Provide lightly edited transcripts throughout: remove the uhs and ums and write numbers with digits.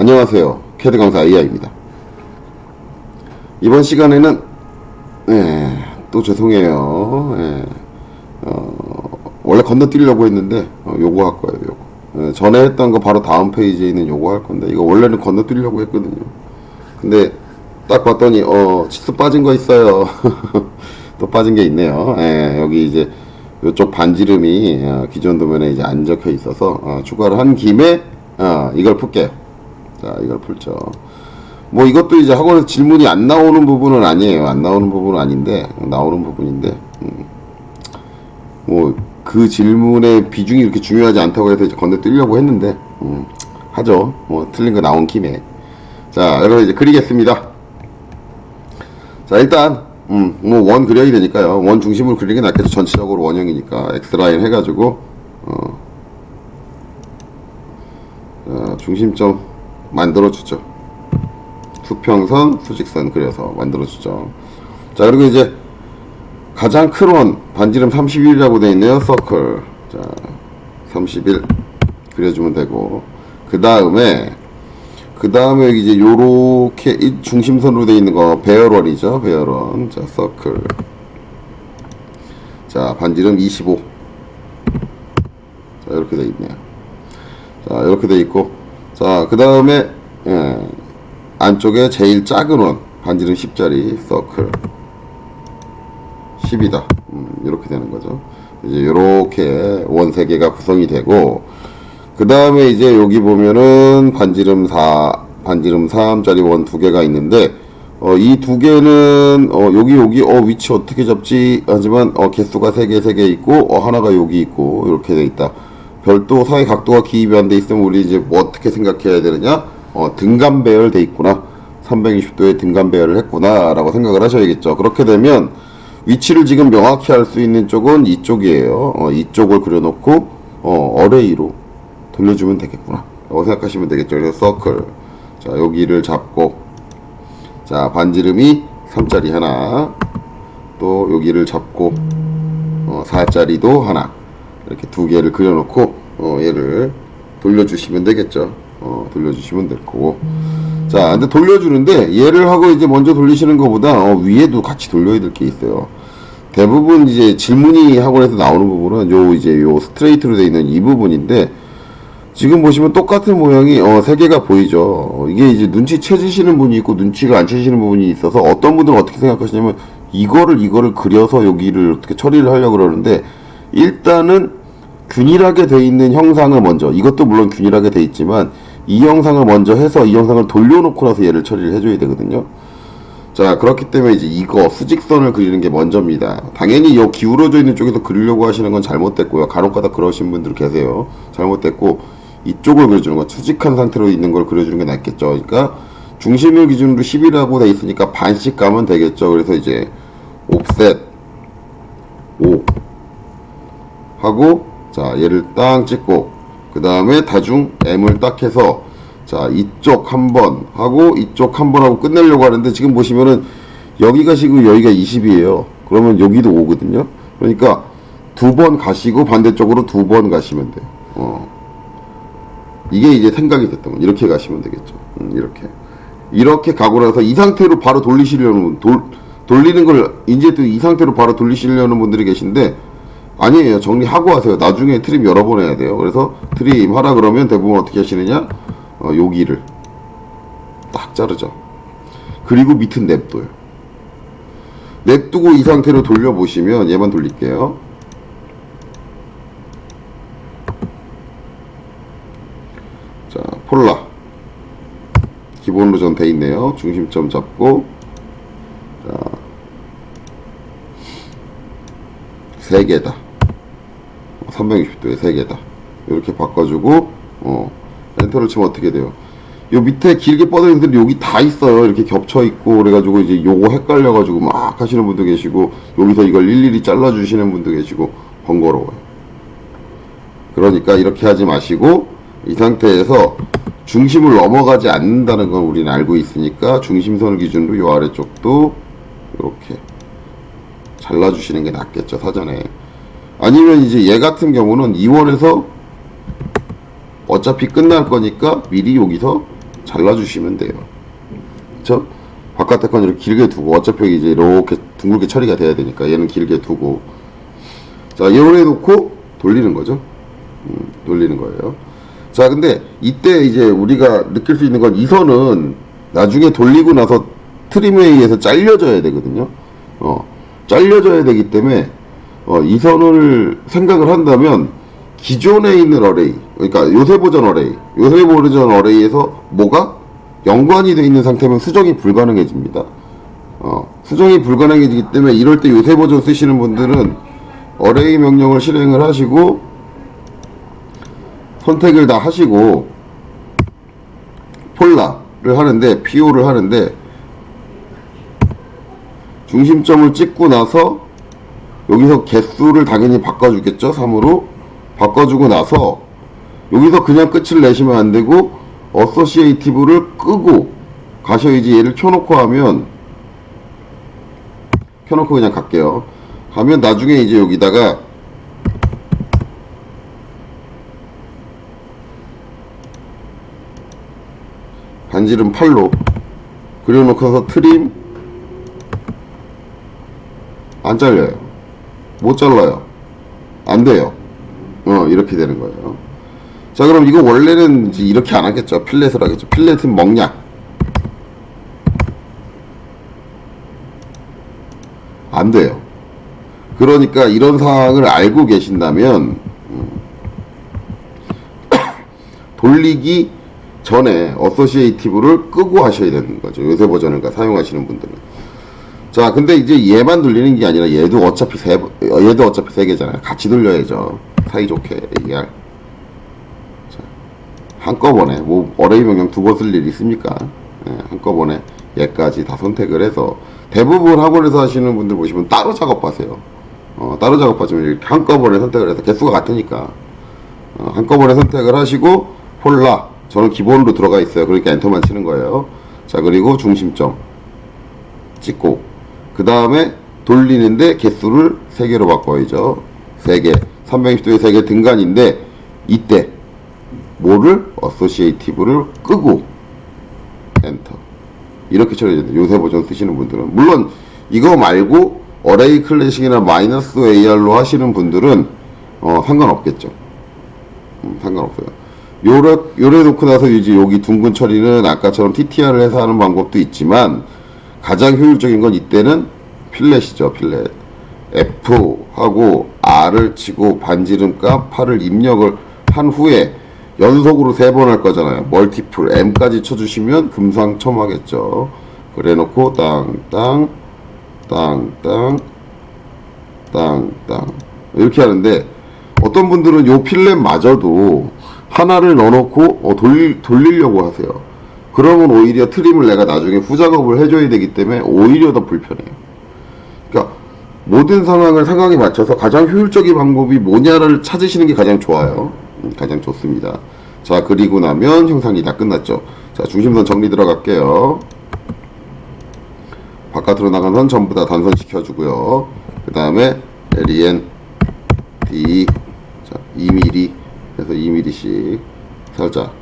안녕하세요. 캐드 강사 AI입니다. 이번 시간에는 또 죄송해요. 원래 건너뛰려고 했는데 요거 할 거예요. 요거. 전에 했던 거 바로 다음 페이지에 있는 요거 할 건데 이거 원래는 건너뛰려고 했거든요. 근데 딱 봤더니 치수 빠진 거 있어요. 또 빠진 게 있네요. 여기 이제 요쪽 반지름이 기존 도면에 이제 안 적혀 있어서 추가를 한 김에 이걸 풀게요. 자, 이걸 풀죠. 뭐 이것도 이제 학원에서 질문이 안 나오는 부분은 아니에요. 안 나오는 부분은 아닌데 나오는 부분인데 뭐 그 질문의 비중이 이렇게 중요하지 않다고 해서 이제 건너뛰려고 했는데 하죠. 뭐 틀린 거 나온 김에. 자, 여러분 이제 그리겠습니다. 자, 일단 뭐 원 그려야 되니까요. 원 중심으로 그리는 게 낫겠죠. 전체적으로 원형이니까 X라인 해가지고 중심점 만들어주죠. 수평선, 수직선 그려서 만들어주죠. 자, 그리고 이제 가장 큰 원, 반지름 31이라고 되어 있네요. 서클. 자, 31 그려주면 되고, 그 다음에 여기 이제 요렇게 중심선으로 되어 있는 거 배열원이죠. 배열원. 자, 서클. 자, 반지름 25. 자, 이렇게 되어 있네요. 자, 이렇게 되어 있고, 자, 그 다음에 안쪽에 제일 작은 원, 반지름 10짜리 서클 10이다. 이렇게 되는 거죠. 이제 이렇게 원 3개가 구성이 되고, 그 다음에 이제 여기 보면은 반지름 4, 반지름 3짜리 원 2개가 있는데, 이 2개는 여기 위치 어떻게 잡지 하지만 개수가 3개 있고 하나가 여기 있고 이렇게 돼 있다. 별도 사이 각도가 기입이 안 돼 있으면 우리 이제 뭐 어떻게 생각해야 되느냐? 등간 배열 돼 있구나. 320도에 등간 배열을 했구나 라고 생각을 하셔야겠죠. 그렇게 되면 위치를 지금 명확히 할 수 있는 쪽은 이쪽이에요. 이쪽을 그려놓고 어레이로 돌려주면 되겠구나 라고 생각하시면 되겠죠. 그래서 서클, 자, 여기를 잡고, 자, 반지름이 3짜리 하나, 또 여기를 잡고 4짜리도 하나, 이렇게 2개를 그려놓고 얘를 돌려주시면 되겠죠. 돌려주시면 될 거고. 자, 근데 돌려주는데 얘를 하고 이제 먼저 돌리시는 것보다 위에도 같이 돌려야 될 게 있어요. 대부분 이제 질문이 학원에서 나오는 부분은 요 스트레이트로 되어 있는 이 부분인데, 지금 보시면 똑같은 모양이 3개가 보이죠. 이게 이제 눈치 채지시는 분이 있고 눈치가 안 채지시는 부분이 있어서 어떤 분들은 어떻게 생각하시냐면 이거를 그려서 여기를 어떻게 처리를 하려고 그러는데, 일단은 균일하게 돼 있는 형상을 먼저, 이것도 물론 균일하게 돼 있지만 이 형상을 먼저 해서 이 형상을 돌려놓고 나서 얘를 처리를 해줘야 되거든요. 자, 그렇기 때문에 이제 이거 수직선을 그리는 게 먼저입니다. 당연히 요 기울어져 있는 쪽에서 그리려고 하시는 건 잘못됐고요. 간혹가다 그러신 분들 계세요. 잘못됐고, 이쪽을 그려주는 거, 수직한 상태로 있는 걸 그려주는 게 낫겠죠. 그러니까 중심을 기준으로 10이라고 돼 있으니까 반씩 가면 되겠죠. 그래서 이제 옵셋 5 하고, 자, 얘를 딱 찍고, 그 다음에 다중 M을 딱 해서, 자, 이쪽 한번 하고 이쪽 한번 하고 끝내려고 하는데, 지금 보시면은 여기가 지금 여기가 20이에요. 그러면 여기도 5거든요. 그러니까 2번 가시고 반대쪽으로 2번 가시면 돼요. 이게 이제 생각이 됐던 건 이렇게 가시면 되겠죠. 이렇게 가고 나서 이 상태로 바로 돌리시려는 돌리는 걸 이제 또 이 상태로 바로 돌리시려는 분들이 계신데, 아니에요. 정리하고 하세요. 나중에 트림 여러 번 해야 돼요. 그래서 트림 하라 그러면 대부분 어떻게 하시느냐, 여기를 딱 자르죠. 그리고 밑은 냅둬요. 냅두고 이 상태로 돌려보시면, 얘만 돌릴게요. 자, 폴라 기본으로 전 돼 있네요. 중심점 잡고, 자, 3개다. 360도에 3개다. 이렇게 바꿔주고, 엔터를 치면 어떻게 돼요? 요 밑에 길게 뻗어 있는 분들이 여기 다 있어요. 이렇게 겹쳐 있고, 그래가지고 이제 요거 헷갈려가지고 막 하시는 분도 계시고, 여기서 이걸 일일이 잘라주시는 분도 계시고, 번거로워요. 그러니까 이렇게 하지 마시고, 이 상태에서 중심을 넘어가지 않는다는 건 우리는 알고 있으니까, 중심선을 기준으로 요 아래쪽도 이렇게 잘라주시는 게 낫겠죠, 사전에. 아니면 이제 얘 같은 경우는 2원에서 어차피 끝날 거니까 미리 여기서 잘라주시면 돼요. 그쵸? 바깥에 건 이렇게 길게 두고, 어차피 이제 이렇게 둥글게 처리가 돼야 되니까 얘는 길게 두고, 자, 이렇게 놓고 돌리는 거죠. 돌리는 거예요. 자, 근데 이때 이제 우리가 느낄 수 있는 건 이 선은 나중에 돌리고 나서 트림에 의해서 잘려져야 되거든요. 잘려져야 되기 때문에 이 선을 생각을 한다면 기존에 있는 어레이, 그러니까 요새 버전 어레이에서 뭐가 연관이 되어 있는 상태면 수정이 불가능해집니다. 수정이 불가능해지기 때문에 이럴 때 요새 버전 쓰시는 분들은 어레이 명령을 실행을 하시고 선택을 다 하시고 폴라를 하는데, PO를 하는데 중심점을 찍고 나서 여기서 개수를 당연히 바꿔주겠죠. 3으로 바꿔주고 나서 여기서 그냥 끝을 내시면 안 되고 어소시에이티브를 끄고 가셔야지. 얘를 켜놓고 하면, 켜놓고 그냥 갈게요. 하면 나중에 이제 여기다가 반지름 8로 그려놓고서 트림 안 잘려요. 못 잘라요. 안 돼요. 이렇게 되는 거예요. 자, 그럼 이거 원래는 이제 이렇게 안 하겠죠. 필렛을 하겠죠. 필렛은 먹냐? 안 돼요. 그러니까 이런 사항을 알고 계신다면 돌리기 전에 어소시에이티브를 끄고 하셔야 되는 거죠. 요새 버전을 사용하시는 분들은. 자, 근데 이제 얘만 돌리는 게 아니라 얘도 어차피 세 개잖아요. 같이 돌려야죠. 사이좋게 AR. 자, 한꺼번에 뭐 어레이 명령 두 번 쓸 일이 있습니까? 한꺼번에 얘까지 다 선택을 해서, 대부분 학원에서 하시는 분들 보시면 따로 작업하세요. 따로 작업하시면 이렇게 한꺼번에 선택을 해서 개수가 같으니까 한꺼번에 선택을 하시고 폴라, 저는 기본으로 들어가 있어요. 그러니까 엔터만 치는 거예요. 자, 그리고 중심점 찍고 그 다음에 돌리는데 개수를 3개로 바꿔야죠. 3개, 360도에 3개 등간인데 이때 뭐를? 어소시에이티브를 끄고 엔터. 이렇게 처리해야 돼요. 요새 버전 쓰시는 분들은. 물론 이거 말고 어레이 클래식이나 마이너스 AR로 하시는 분들은 상관없겠죠. 상관없어요. 요래 놓고 나서 이제 여기 둥근 처리는 아까처럼 TTR을 해서 하는 방법도 있지만 가장 효율적인 건 이때는 필렛이죠. 필렛. F 하고 R을 치고 반지름 값 8을 입력을 한 후에 연속으로 3번 할 거잖아요. 멀티플 M까지 쳐주시면 금상첨화겠죠. 그래 놓고 땅땅 땅땅 땅땅 이렇게 하는데, 어떤 분들은 요 필렛마저도 하나를 넣어놓고 돌리려고 하세요. 그러면 오히려 트림을 내가 나중에 후작업을 해줘야 되기 때문에 오히려 더 불편해요. 그러니까 모든 상황에 맞춰서 가장 효율적인 방법이 뭐냐를 찾으시는 게 가장 좋아요. 가장 좋습니다. 자, 그리고 나면 형상이 다 끝났죠. 자, 중심선 정리 들어갈게요. 바깥으로 나간 선 전부 다 단선 시켜주고요. 그 다음에 LEN D, 자, 2mm 그래서 2mm씩 살짝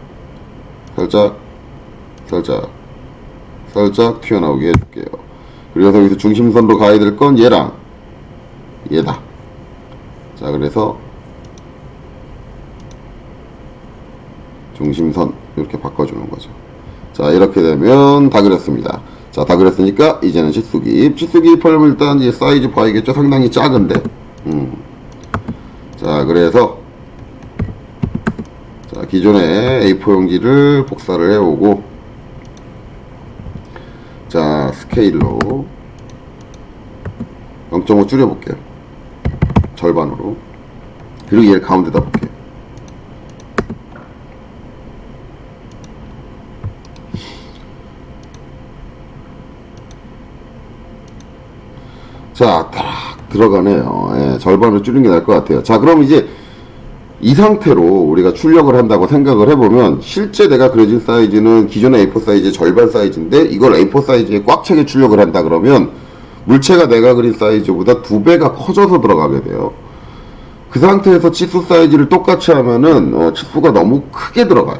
튀어나오게 해줄게요. 그래서 여기서 중심선으로 가야 될 건 얘랑 얘다. 자, 그래서 중심선 이렇게 바꿔주는 거죠. 자, 이렇게 되면 다 그렸습니다. 자, 다 그렸으니까 이제는 치수기입 하려면 일단 이 사이즈 봐야겠죠. 상당히 작은데. 자, 그래서 자, 기존의 A4 용지를 복사를 해오고, 자, 스케일로 0.5 줄여볼게요. 절반으로. 그리고 얘를 가운데다 볼게요. 자, 딱 들어가네요. 예, 절반을 줄이는 게 나을 것 같아요. 자, 그럼 이제 이 상태로 우리가 출력을 한다고 생각을 해보면, 실제 내가 그려진 사이즈는 기존의 A4 사이즈의 절반 사이즈인데 이걸 A4 사이즈에 꽉 차게 출력을 한다 그러면 물체가 내가 그린 사이즈보다 2배가 커져서 들어가게 돼요. 그 상태에서 치수 사이즈를 똑같이 하면은 치수가 너무 크게 들어가요.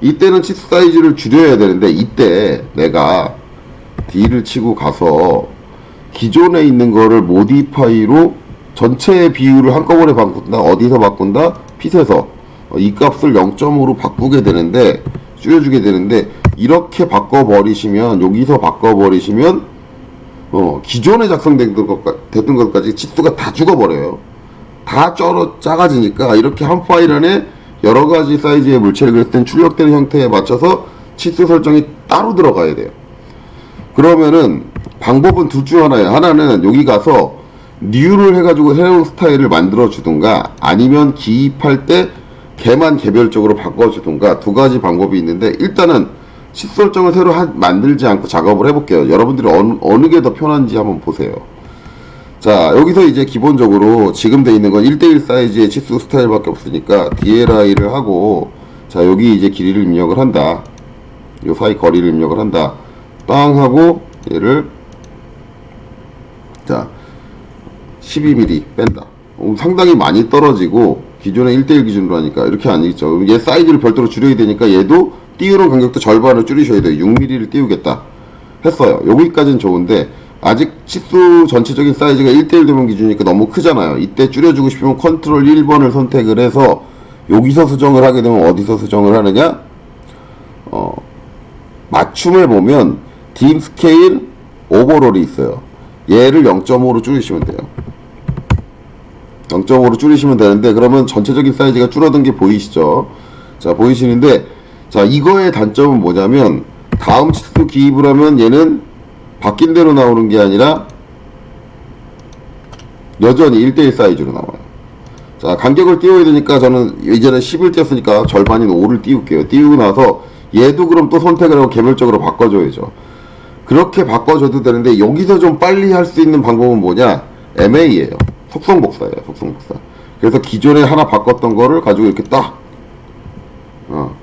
이때는 치수 사이즈를 줄여야 되는데, 이때 내가 D를 치고 가서 기존에 있는 거를 모디파이로 전체의 비율을 한꺼번에 바꾼다. 어디서 바꾼다? 핏에서 이 값을 0.5로 바꾸게 되는데, 줄여주게 되는데, 이렇게 바꿔버리시면, 여기서 바꿔버리시면 기존에 됐던 것까지 치수가 다 죽어버려요. 다 작아지니까 이렇게 한 파일 안에 여러가지 사이즈의 물체를 그렸을 땐 출력되는 형태에 맞춰서 치수 설정이 따로 들어가야 돼요. 그러면은 방법은 둘 중 하나예요. 하나는 여기 가서 뉴를 해가지고 새로운 스타일을 만들어 주든가, 아니면 기입할 때 걔만 개별적으로 바꿔 주든가, 두 가지 방법이 있는데, 일단은 치수 설정을 새로 만들지 않고 작업을 해볼게요. 여러분들이 어느 게 더 편한지 한번 보세요. 자, 여기서 이제 기본적으로 지금 돼 있는 건 1대1 사이즈의 치수 스타일밖에 없으니까 DLI를 하고, 자, 여기 이제 길이를 입력을 한다. 요 사이 거리를 입력을 한다. 땅 하고 얘를, 자, 12mm 뺀다. 상당히 많이 떨어지고, 기존의 1대1 기준으로 하니까 이렇게 안 있죠. 얘 사이즈를 별도로 줄여야 되니까 얘도 띄우는 간격도 절반을 줄이셔야 돼요. 6mm를 띄우겠다 했어요. 여기까지는 좋은데, 아직 치수 전체적인 사이즈가 1대1 되면 기준이니까 너무 크잖아요. 이때 줄여주고 싶으면 컨트롤 1번을 선택을 해서 여기서 수정을 하게 되면 어디서 수정을 하느냐? 맞춤을 보면 딤 스케일 오버롤이 있어요. 얘를 0.5로 줄이시면 돼요. 0.5로 줄이시면 되는데, 그러면 전체적인 사이즈가 줄어든 게 보이시죠? 자, 보이시는데, 자, 이거의 단점은 뭐냐면, 다음 치수 기입을 하면 얘는 바뀐 대로 나오는 게 아니라 여전히 1대1 사이즈로 나와요. 자, 간격을 띄워야 되니까 저는 이전에 10을 띄웠으니까 절반인 5를 띄울게요. 띄우고 나서 얘도 그럼 또 선택을 하고 개별적으로 바꿔줘야죠. 그렇게 바꿔줘도 되는데, 여기서 좀 빨리 할 수 있는 방법은 뭐냐? MA예요. 속성복사예요. 속성복사. 그래서 기존에 하나 바꿨던 거를 가지고 이렇게 딱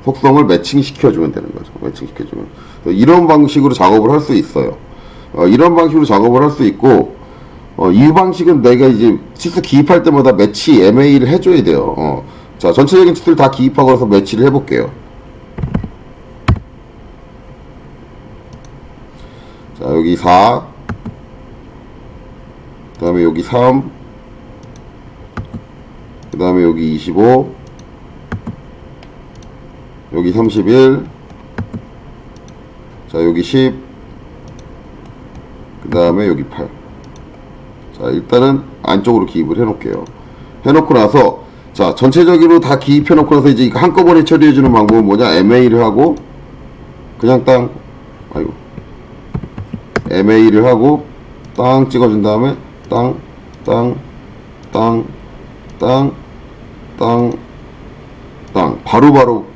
속성을 매칭시켜주면 되는 거죠. 매칭시켜주면. 이런 방식으로 작업을 할 수 있어요. 이런 방식으로 작업을 할 수 있고, 이 방식은 내가 이제 치수 기입할 때마다 매치 MA를 해줘야 돼요. 자, 전체적인 치수를 다 기입하고 나서 매치를 해볼게요. 자, 여기 4, 그 다음에 여기 3, 그 다음에 여기 25, 여기 31, 자, 여기 10, 그 다음에 여기 8. 자, 일단은 안쪽으로 기입을 해놓을게요. 해놓고 나서, 자, 전체적으로 다 기입해놓고 나서 이제 한꺼번에 처리해주는 방법은 뭐냐? MA를 하고, 그냥 MA를 하고, 땅 찍어준 다음에, 땅, 바로바로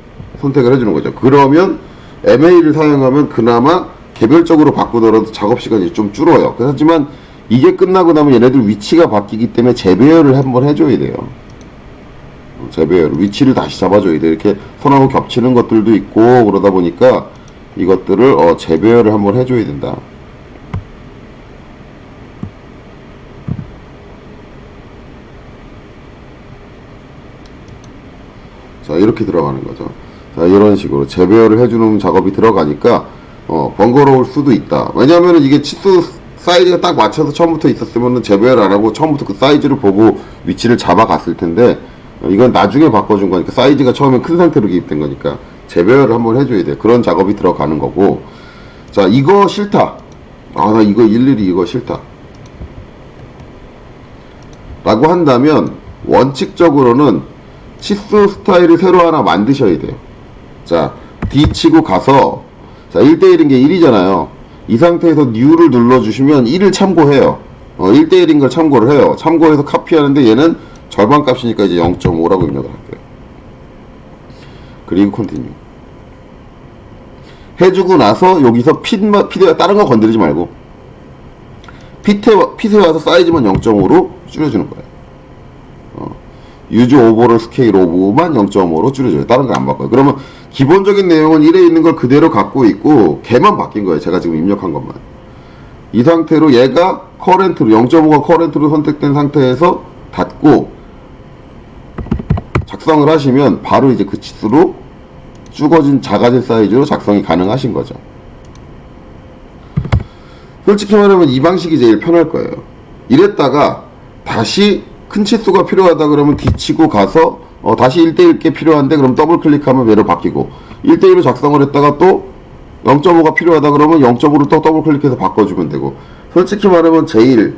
선택을 해주는 거죠. 그러면 MA를 사용하면 그나마 개별적으로 바꾸더라도 작업 시간이 좀 줄어요. 하지만 이게 끝나고 나면 얘네들 위치가 바뀌기 때문에 재배열을 한번 해줘야 돼요. 재배열, 위치를 다시 잡아줘야 돼요. 이렇게 선하고 겹치는 것들도 있고 그러다 보니까 이것들을 재배열을 한번 해줘야 된다. 자, 이렇게 들어가는 거죠. 자, 이런 식으로 재배열을 해주는 작업이 들어가니까 번거로울 수도 있다. 왜냐하면 이게 치수 사이즈가 딱 맞춰서 처음부터 있었으면 재배열 안 하고 처음부터 그 사이즈를 보고 위치를 잡아갔을 텐데, 이건 나중에 바꿔준 거니까, 사이즈가 처음에 큰 상태로 기입된 거니까 재배열을 한번 해줘야 돼. 그런 작업이 들어가는 거고. 자, 이거 싫다. 나 이거 일일이 이거 싫다 라고 한다면, 원칙적으로는 치수 스타일을 새로 하나 만드셔야 돼요. 자, D 치고 가서, 자, 1대1인 게 1이잖아요. 이 상태에서 New를 눌러주시면 1을 참고해요. 1대1인 걸 참고를 해요. 참고해서 카피하는데 얘는 절반 값이니까 이제 0.5라고 입력을 할게요. 그리고 컨티뉴. 해주고 나서 여기서 핏에 다른 거 건드리지 말고 핏에 와서 사이즈만 0.5로 줄여주는 거예요. 유즈 오버롤 스케일 오브만 0.5로 줄여줘요. 다른 거 안 바꿔요. 그러면 기본적인 내용은 1에 있는 걸 그대로 갖고 있고 걔만 바뀐 거예요. 제가 지금 입력한 것만. 이 상태로 얘가 커렌트로 0.5가 커렌트로 선택된 상태에서 닫고 작성을 하시면 바로 이제 그 치수로 작아진 사이즈로 작성이 가능하신 거죠. 솔직히 말하면 이 방식이 제일 편할 거예요. 이랬다가 다시 큰 치수가 필요하다 그러면 뒤치고 가서 다시 1대1게 필요한데 그럼 더블 클릭하면 얘로 바뀌고 1대1로 작성을 했다가 또 0.5가 필요하다 그러면 0.5로 또 더블 클릭해서 바꿔주면 되고, 솔직히 말하면 제일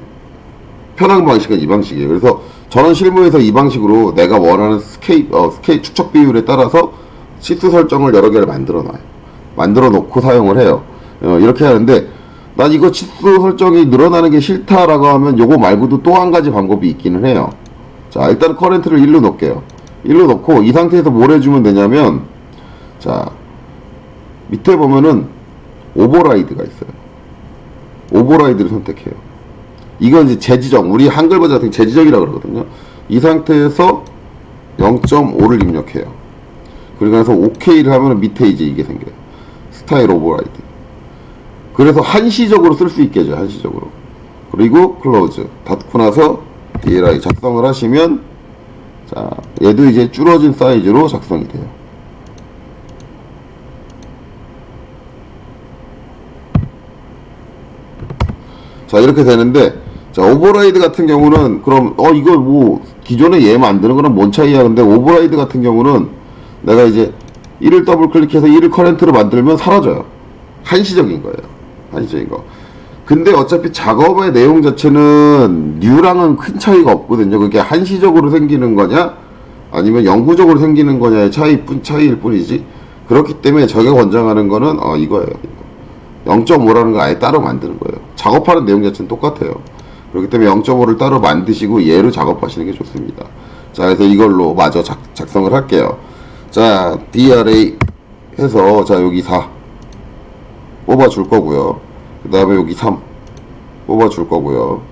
편한 방식은 이 방식이에요. 그래서 저는 실무에서 이 방식으로 내가 원하는 스케일 축척 비율에 따라서 치수 설정을 여러 개를 만들어 놓고 사용을 해요. 이렇게 하는데, 난 이거 치수 설정이 늘어나는 게 싫다라고 하면 요거 말고도 또 한 가지 방법이 있기는 해요. 자, 일단 커렌트를 1로 놓을게요. 1로 놓고 이 상태에서 뭘 해주면 되냐면, 자, 밑에 보면은 오버라이드가 있어요. 오버라이드를 선택해요. 이건 이제 재지정, 우리 한글 버전 같은 재지정이라고 그러거든요. 이 상태에서 0.5를 입력해요. 그리고 나서 OK를 하면 밑에 이제 이게 생겨요. 스타일 오버라이드. 그래서 한시적으로 쓸 수 있게 해줘요. 한시적으로. 그리고 클로즈 닫고 나서 DLI 작성을 하시면, 자, 얘도 이제 줄어진 사이즈로 작성이 돼요. 자, 이렇게 되는데, 자, 오버라이드 같은 경우는 그럼 이거 뭐 기존에 얘 만드는 거랑 뭔 차이야. 근데 오버라이드 같은 경우는 내가 이제 1을 더블 클릭해서 1을 커렌트로 만들면 사라져요. 한시적인 거예요. 한시적인 거. 근데 어차피 작업의 내용 자체는 뉴랑은 큰 차이가 없거든요. 그게 한시적으로 생기는 거냐 아니면 영구적으로 생기는 거냐의 차이일 뿐이지. 그렇기 때문에 저게 권장하는 거는 이거예요. 0.5라는 거 아예 따로 만드는 거예요. 작업하는 내용 자체는 똑같아요. 그렇기 때문에 0.5를 따로 만드시고 얘로 작업하시는 게 좋습니다. 자, 그래서 이걸로 마저 작성을 할게요. 자, DRA 해서, 자, 여기 4 뽑아줄 거고요. 그 다음에 여기 3 뽑아줄 거고요.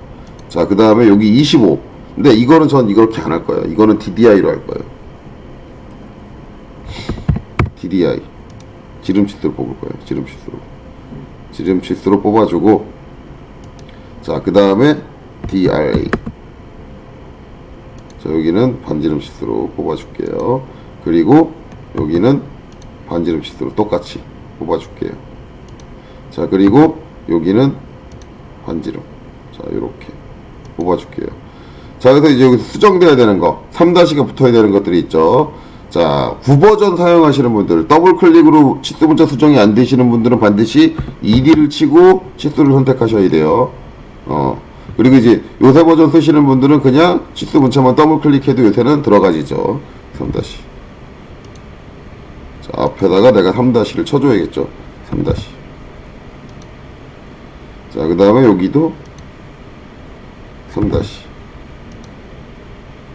자, 그 다음에 여기 25. 근데 이거는 전 이렇게 안 할 거예요. 이거는 DDI로 할 거예요. DDI. 지름치수로 뽑을 거예요. 지름치수로 뽑아주고, 자, 그 다음에 DRA. 자, 여기는 반지름치수로 뽑아줄게요. 그리고 여기는 반지름치수로 똑같이 뽑아줄게요. 자, 그리고 여기는 반지름. 자, 요렇게 뽑아줄게요. 자, 그래서 이제 여기서 수정돼야 되는 거, 3-가 붙어야 되는 것들이 있죠. 자, 9버전 사용하시는 분들, 더블 클릭으로 치수 문자 수정이 안 되시는 분들은 반드시 ED를 치고 치수를 선택하셔야 돼요. 그리고 이제 요새 버전 쓰시는 분들은 그냥 치수 문자만 더블 클릭해도 요새는 들어가지죠. 3-. 자, 앞에다가 내가 3-를 쳐줘야겠죠. 3-. 자, 그 다음에 여기도 3-.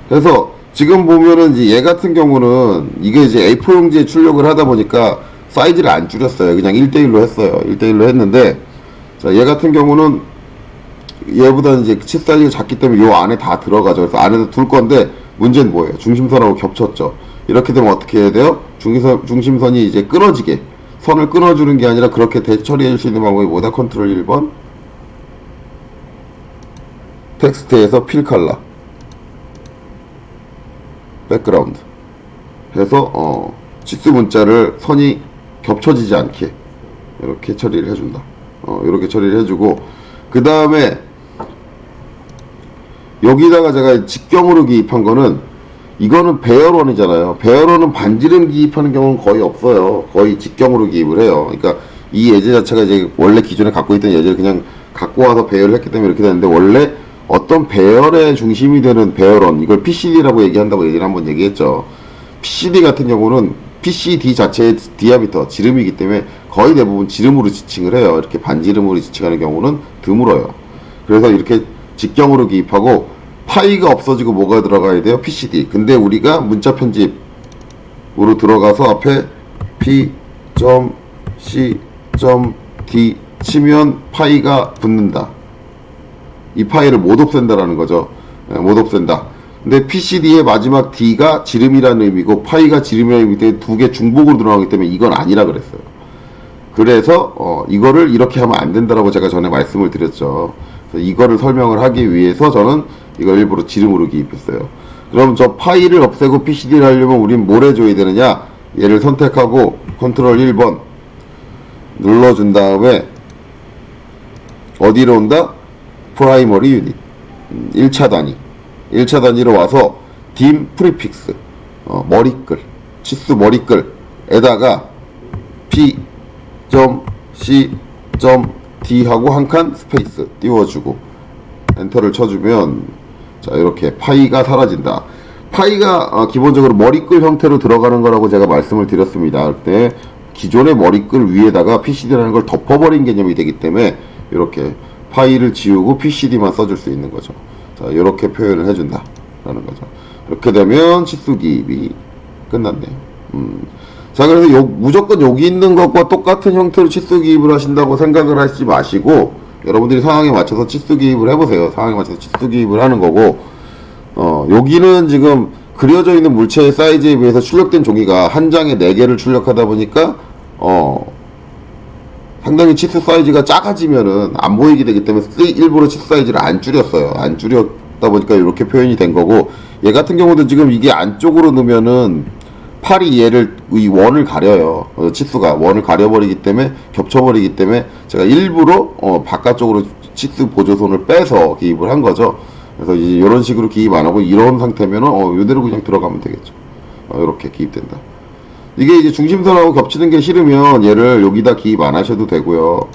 그래서 지금 보면은 이제 얘 같은 경우는 이게 이제 A4 용지에 출력을 하다 보니까 사이즈를 안 줄였어요. 그냥 1대1로 했어요. 1대1로 했는데, 자, 얘 같은 경우는 얘보다는 이제 칩 사이즈가 작기 때문에 요 안에 다 들어가죠. 그래서 안에서 둘 건데, 문제는 뭐예요? 중심선하고 겹쳤죠. 이렇게 되면 어떻게 해야 돼요? 중심선이 이제 끊어지게, 선을 끊어주는 게 아니라 그렇게 대처리해 줄 수 있는 방법이 뭐다? 컨트롤 1번. 텍스트에서 필 컬러. 백그라운드 해서 치수 문자를 선이 겹쳐지지 않게 이렇게 처리를 해준다. 이렇게 처리를 해주고, 그 다음에 여기다가 제가 직경으로 기입한 거는, 이거는 배열원이잖아요. 배열원은 반지름 기입하는 경우는 거의 없어요. 거의 직경으로 기입을 해요. 그러니까 이 예제 자체가 이제 원래 기존에 갖고 있던 예제를 그냥 갖고 와서 배열을 했기 때문에 이렇게 되는데, 원래 어떤 배열의 중심이 되는 배열원, 이걸 PCD라고 얘기한다고 얘기를 한번 얘기했죠. PCD 같은 경우는 PCD 자체의 디아미터, 지름이기 때문에 거의 대부분 지름으로 지칭을 해요. 이렇게 반지름으로 지칭하는 경우는 드물어요. 그래서 이렇게 직경으로 기입하고, 파이가 없어지고 뭐가 들어가야 돼요? PCD. 근데 우리가 문자 편집으로 들어가서 앞에 P.C.D 치면 파이가 붙는다. 이 파일을 못 없앤다라는 거죠. 못 없앤다. 근데 PCD의 마지막 D가 지름이라는 의미고 파이가 지름이라는 의미 때문에 두 개 중복으로 들어가기 때문에 이건 아니라 그랬어요. 그래서 이거를 이렇게 하면 안 된다라고 제가 전에 말씀을 드렸죠. 그래서 이거를 설명을 하기 위해서 저는 이걸 일부러 지름으로 기입했어요. 그럼 저 파이를 없애고 PCD를 하려면 우린 뭘 해줘야 되느냐? 얘를 선택하고 컨트롤 1번 눌러준 다음에 어디로 온다? 프라이머리 유닛 1차 단위 1차 단위로 와서 dim 프리픽스 머리글 치수 머리글에다가 p.c.d 하고 한 칸 스페이스 띄워주고 엔터를 쳐주면 자 이렇게 파이가 사라진다. 파이가 기본적으로 머리글 형태로 들어가는 거라고 제가 말씀을 드렸습니다. 그때 기존의 머리글 위에다가 PCD라는 걸 덮어버린 개념이 되기 때문에 이렇게 파이를 지우고 PCD만 써줄 수 있는 거죠. 자 이렇게 표현을 해준다 라는 거죠. 이렇게 되면 치수 기입이 끝났네요. 자 그래서 무조건 여기 있는 것과 똑같은 형태로 치수 기입을 하신다고 생각을 하시지 마시고 여러분들이 상황에 맞춰서 치수 기입을 해보세요. 상황에 맞춰서 치수 기입을 하는 거고 여기는 지금 그려져 있는 물체의 사이즈에 비해서 출력된 종이가 한 장에 4개를 출력하다 보니까 상당히 치수 사이즈가 작아지면은 안 보이게 되기 때문에 일부러 치수 사이즈를 안 줄였어요. 안 줄였다 보니까 이렇게 표현이 된 거고 얘 같은 경우도 지금 이게 안쪽으로 넣으면은 팔이 얘를 이 원을 가려요. 치수가 원을 가려버리기 때문에 겹쳐버리기 때문에 제가 일부러 바깥쪽으로 치수 보조선을 빼서 기입을 한 거죠. 그래서 이제 이런 식으로 기입 안 하고 이런 상태면은 이대로 그냥 들어가면 되겠죠. 이렇게 기입된다. 이게 이제 중심선하고 겹치는 게 싫으면 얘를 여기다 기입 안 하셔도 되고요.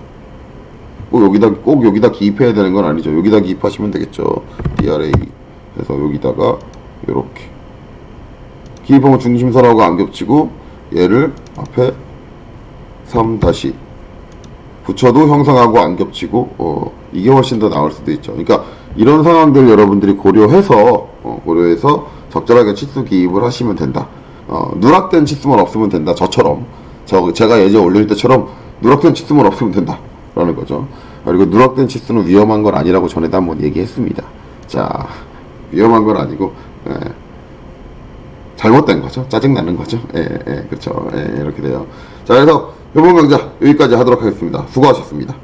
꼭 여기다 기입해야 되는 건 아니죠. 여기다 기입하시면 되겠죠. DRA 해서 여기다가 이렇게 기입하면 중심선하고 안 겹치고 얘를 앞에 3 다시 붙여도 형상하고 안 겹치고 이게 훨씬 더 나을 수도 있죠. 그러니까 이런 상황들 여러분들이 고려해서 적절하게 치수 기입을 하시면 된다. 누락된 치수만 없으면 된다. 저처럼 제가 예전에 올릴 때처럼 누락된 치수만 없으면 된다 라는 거죠. 그리고 누락된 치수는 위험한 건 아니라고 전에도 한번 얘기했습니다. 자 위험한 건 아니고 잘못된 거죠. 짜증나는 거죠. 그렇죠. 이렇게 돼요. 자 그래서 이번 강좌 여기까지 하도록 하겠습니다. 수고하셨습니다.